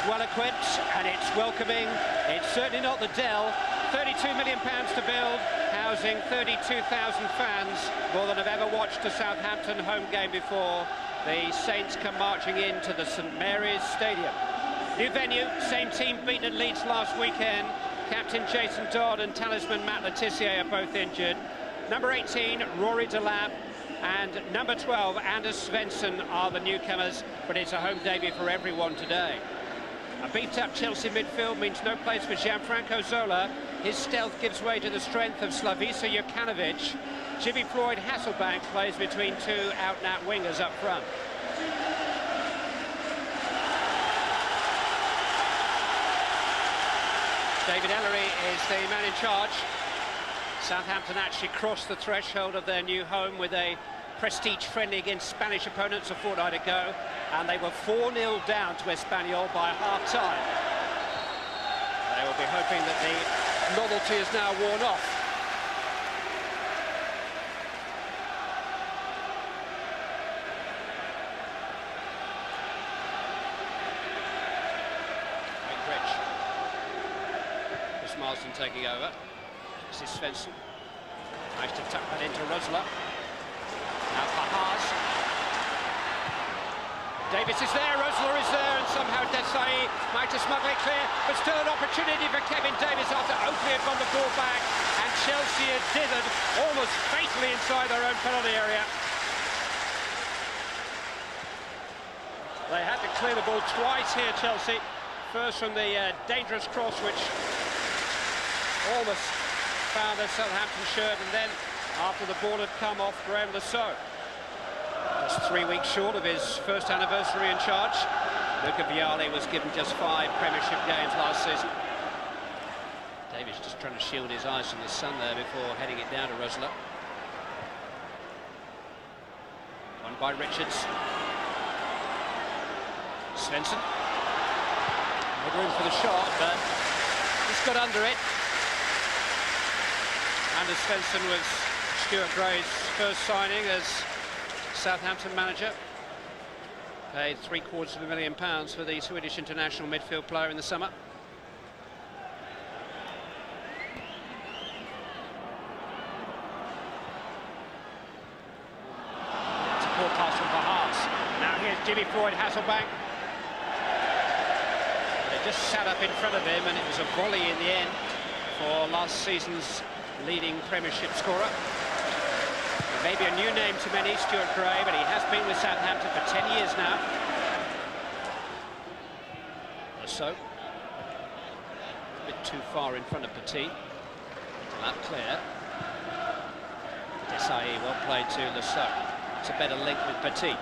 well equipped and it's welcoming. It's certainly not the Dell. £32 million to build, housing 32,000 fans, more than I've ever watched a Southampton home game before. The Saints come marching into the St Mary's Stadium. New venue, same team beaten at Leeds last weekend. Captain Jason Dodd and talisman Matt Letizia are both injured. Number 18, Rory Delap, and number 12, Anders Svensson are the newcomers, but it's a home debut for everyone today. A beat-up Chelsea midfield means no place for Gianfranco Zola. His stealth gives way to the strength of Slavisa Jokanovic. Jimmy Floyd Hasselbaink plays between two out-and-out wingers up front. David Ellery is the man in charge. Southampton actually crossed the threshold of their new home with a prestige friendly against Spanish opponents a fortnight ago, and they were 4-0 down to Espanyol by half-time. They will be hoping that the novelty is now worn off. Chris Marsden taking over. This is Svensson. Nice to tuck that into Rosler. Now Pahars. Davis is there, Rosler is there, and somehow Desai might have smuggled it clear, but still an opportunity for Kevin Davis after Oakley had won the ball back, and Chelsea had dithered almost fatally inside their own penalty area. They had to clear the ball twice here, Chelsea. First from the dangerous cross, which almost found a Southampton shirt, and then after the ball had come off Graham Lasso. Just 3 weeks short of his first anniversary in charge. Luca Vialli was given just 5 Premiership games last season. Davis just trying to shield his eyes from the sun there before heading it down to Rosler. Won by Richards. Svensson. No room for the shot, but he's got under it. Anders Svensson was Stuart Gray's first signing as Southampton manager. Paid £750,000 for the Swedish international midfield player in the summer. It's a poor pass from Pahars. Now here's Jimmy Floyd Hasselbaink. They just sat up in front of him, and it was a volley in the end for last season's leading Premiership scorer. He may be a new name to many, Stuart Gray, but he has been with Southampton for 10 years now. So, a bit too far in front of Petit. That clear. Desai, well played to Lasso. It's a better link with Petit.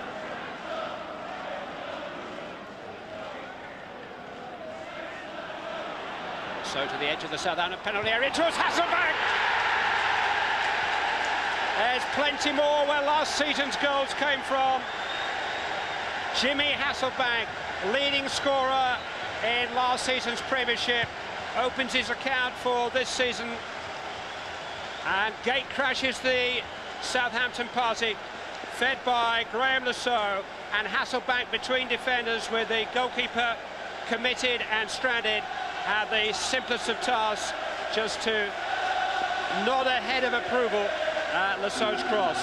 So to the edge of the Southampton penalty area, towards Hasselbaink! There's plenty more where last season's goals came from. Jimmy Hasselbaink, leading scorer in last season's Premiership, opens his account for this season, and gate crashes the Southampton party, fed by Graham Lasso, and Hasselbaink between defenders with the goalkeeper committed and stranded, had the simplest of tasks just to nod ahead of approval at Lasso's cross.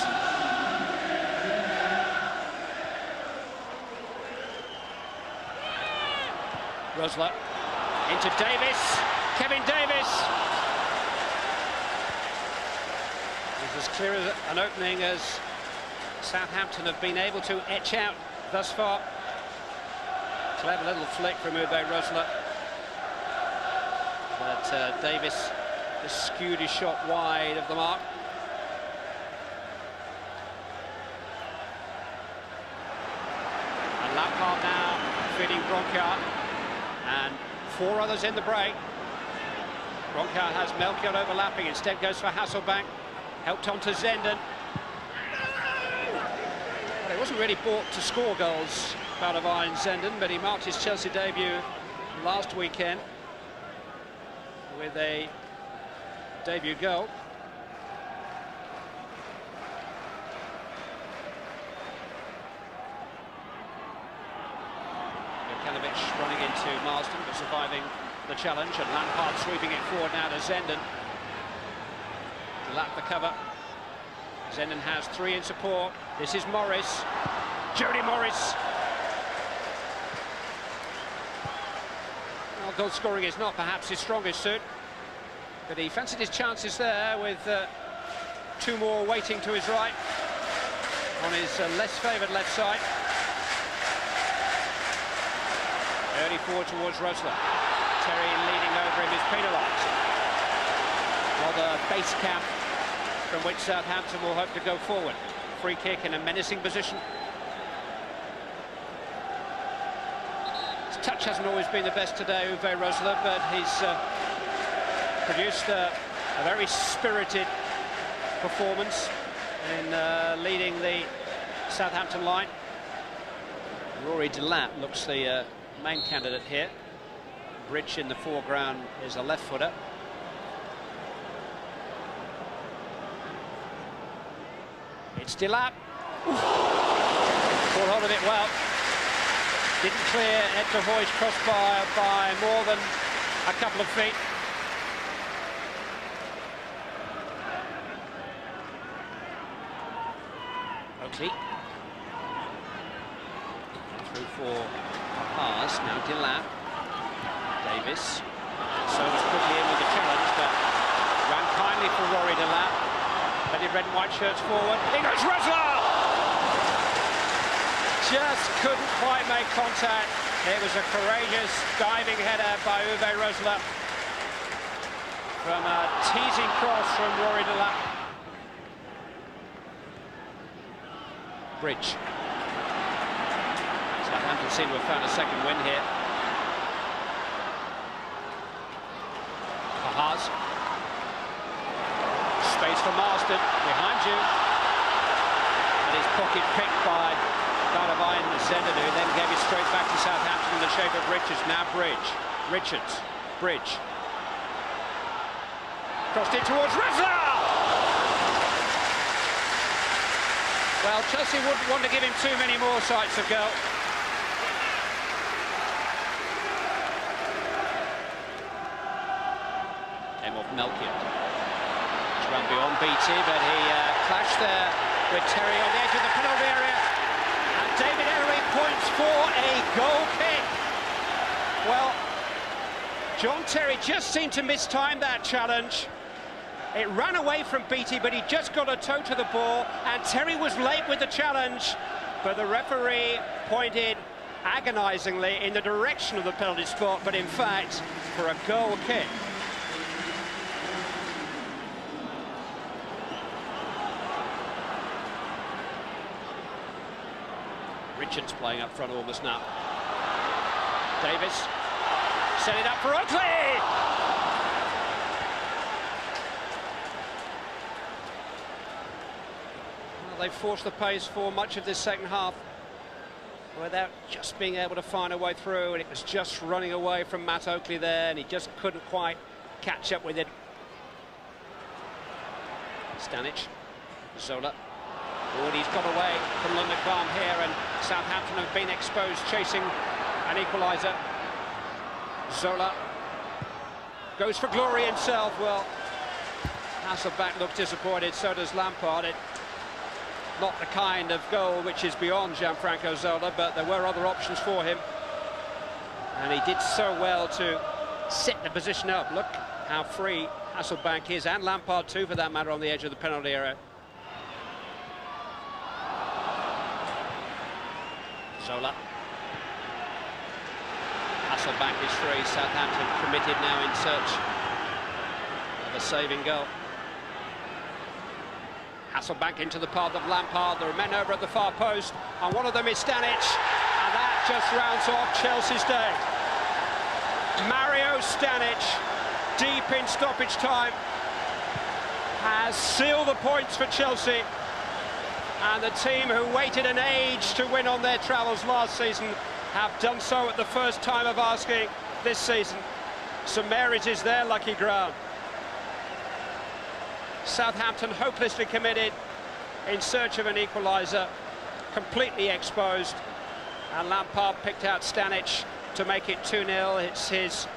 Rosler into Davis, Kevin Davis. It's as clear as an opening as Southampton have been able to etch out thus far. Clever little flick from Uwe Rosler. But Davis just skewed his shot wide of the mark. And Lampard now feeding Bronchiart, and 4 others in the break. Bronchiart has Melchior overlapping, instead goes for Hasselbaink, helped on to Zenden. Well, he wasn't really bought to score goals, Baldovan Zenden, but he marked his Chelsea debut last weekend with a debut goal. Mikhailovic running into Marsden, but surviving the challenge, and Lampard sweeping it forward now to Zenden. To lap the cover. Zenden has 3 in support. This is Morris. Jody Morris. Well, goal scoring is not perhaps his strongest suit, but he fancied his chances there with 2 more waiting to his right on his less favoured left side. Early forward towards Rosler. Terry leading over him is penalised. Well, the base camp from which Southampton will hope to go forward. Free kick in a menacing position. His touch hasn't always been the best today, Uwe Rosler, but he's produced a very spirited performance in leading the Southampton line. Rory Delap looks the main candidate here. Bridge in the foreground is a left footer. It's Delap. Caught hold of it well. Didn't clear Ed de Hoy's crossbar by more than a couple of feet. Oakley. Through for Haas, now Delap. Davis. So was quickly in with the challenge, but ran kindly for Rory Delap. Headed red and white shirts forward. Here goes Rosler! Just couldn't quite make contact. It was a courageous diving header by Uwe Rosler from a teasing cross from Rory Delap. Bridge. Southampton seem to have found a second win here. Haas. Space for Marsden, behind you. And his pocket picked by Dardavian Zenden, who then gave it straight back to Southampton in the shape of Richards. Now Bridge. Richards. Bridge. Crossed it towards Rosler! Well, Chelsea wouldn't want to give him too many more sights of goal. Melchior. It's run beyond Beattie, but he clashed there with Terry on the edge of the penalty area. And David Emery points for a goal kick. Well, John Terry just seemed to mistime that challenge. It ran away from Beattie, but he just got a toe to the ball, and Terry was late with the challenge, but the referee pointed agonisingly in the direction of the penalty spot, but in fact for a goal kick. Richards playing up front almost now. Davis set it up for Oakley! Well, they've forced the pace for much of this second half without just being able to find a way through, and it was just running away from Matt Oakley there, and he just couldn't quite catch up with it. Stanic, Zola. Oh, he's got away from London Calm here, and Southampton have been exposed chasing an equaliser. Zola goes for glory himself. Well, Hasselbaink looked disappointed, so does Lampard. Not the kind of goal which is beyond Gianfranco Zola, but there were other options for him. And he did so well to set the position up. Look how free Hasselbaink is, and Lampard too, for that matter, on the edge of the penalty area. Zola. Hasselbaink is free. Southampton committed now in search of a saving goal. Hasselbaink into the path of Lampard. There are men over at the far post, and one of them is Stanic, and that just rounds off Chelsea's day. Mario Stanic, deep in stoppage time, has sealed the points for Chelsea. And the team who waited an age to win on their travels last season have done so at the first time of asking this season. St Mary's is their lucky ground. Southampton hopelessly committed in search of an equaliser, completely exposed. And Lampard picked out Stanic to make it 2-0. It's his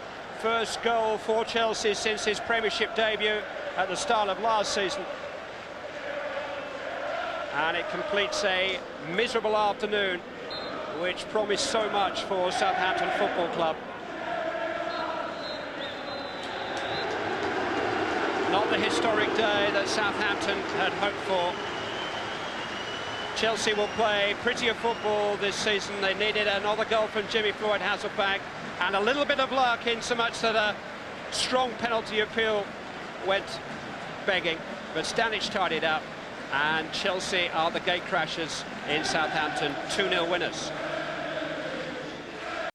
first goal for Chelsea since his Premiership debut at the start of last season. And it completes a miserable afternoon, which promised so much for Southampton Football Club. Not the historic day that Southampton had hoped for. Chelsea will play prettier football this season. They needed another goal from Floyd Hasselbaink, and a little bit of luck in so much that a strong penalty appeal went begging. But Stanic tied it up, and Chelsea are the gatecrashers in Southampton, 2-0 winners.